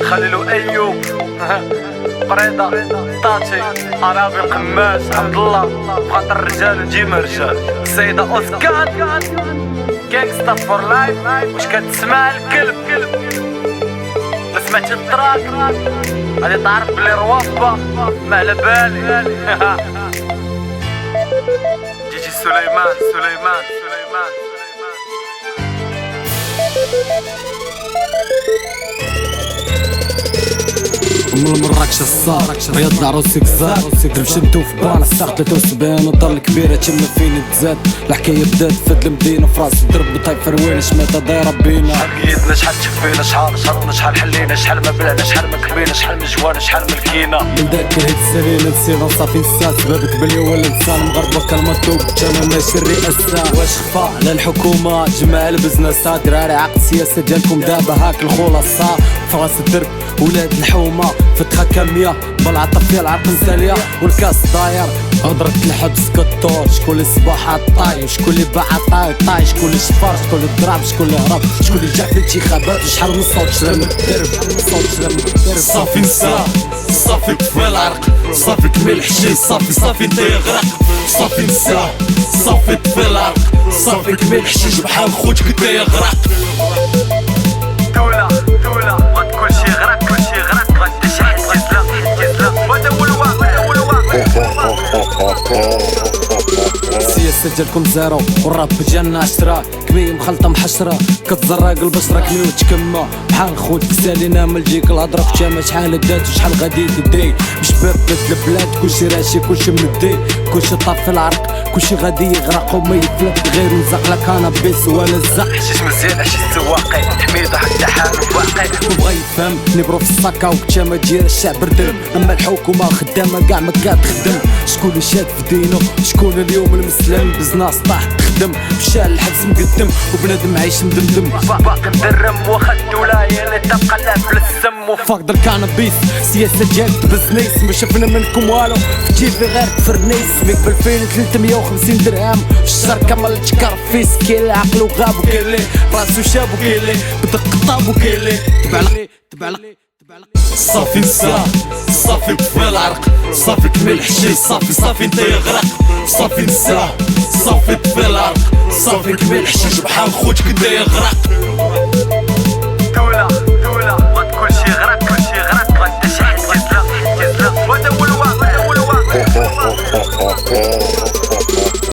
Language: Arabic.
خليلو أيوب بريدة طاطي عربي القماش عبد الله بخاطر الرجال وديما رجال السيدة أوسكان جانجستا فور لايف. واش كتسمع الكلب ما سمعتش التراك غادي تعرف بلي روابا ما على بالي. جيجي سليمان من المراكش الصار رياض عروسي كزار درب شدو في بان الساق 73 ودار الكبيرة تما فين تزاد. الحكاية بدات فهاد المدينة فراس الدرب وطايفة روينة شماتة دايرة بينا. شحال قيدنا شحال تشفينا شحال شربنا شحال حلينا شحال ما بلعنا شحال ما كبينا شحال من جوانا شحال ملكينا. من داك هيد السنين نسينا صافي نسات سبابك بلي ولا نسال مغربة كالمطلوب انا ماشي الرئاسة. واش خفا على الحكومة جماعة البزنس دراري عقد السياسة ديالكم دابا هاك الخلاصة فراس الدرب ولاد الحومة فتخة كامية بالعطف ديال العرق مسالية والكاس داير هضرة الحبس كالطور. شكون اللي صباح عطاي وشكون اللي باع طاي شكون اللي شفر شكون اللي ضرب شكون اللي هرب شكون اللي جا في الانتخابات وشحال من صوت شرا من الدرب. صافي نسا صافي طفى العرق صافي كمل حشي صافي انت يغرق. صافي نسا صافي طفى العرق صافي كمل حشيش بحال خوتك انت يغرق. دولة غاد كلشي غرق غادي شي حد يزلا وهذا هو السياسة ديالكم زيرو والراب ديالنا 10 كمية مخلطة محشرة كتزرق البشرة كمية وتكمى بحال خوتك سالينا ملجيك الهضرة في جامع شحال دات وشحال غادي تدي بشباب بيت البلاد كلشي راشي كلشي مندي كلشي طاف في العرق كلشي غادي يغرق وما يفلت غير نزق لا كانابيس ولا الزق. حشيش مزيان حشيش سواقي حميدة حتى حالف واقي وبغا يفهم نبرو في الساكا وكتامة ديال الشعب ردم اما الحكومة خدامة كاع ما كتخدم. شكون اللي شاد في دينو شكون اليوم المسلم بزناس طاح تخدم مشى الحبس مقدم وبنادم عايش مدمدم باقي ندرم واخا الدولة هي اللي تبقى لابل السم فاقد الكانابيس السياسة ديالك بزنيس ما شفنا منكم والو في تيفي غير فرنيس ميك ب 2350 درهم الشهر كامل تكر فيس كاين اللي عقلو غاب وكاين اللي راسو شاب وكاين اللي بدق الطاب وكاين اللي تبع صافي نسا صافي طفى العرق صافي كمل حشي صافي انت يغرق. صافي نسا صافي طفى العرق صافي كمل حشيش بحال خوتك انت يغرق. دولة غاد كلشي غرق غادي شي حد يزلا وهذا هو الواقع.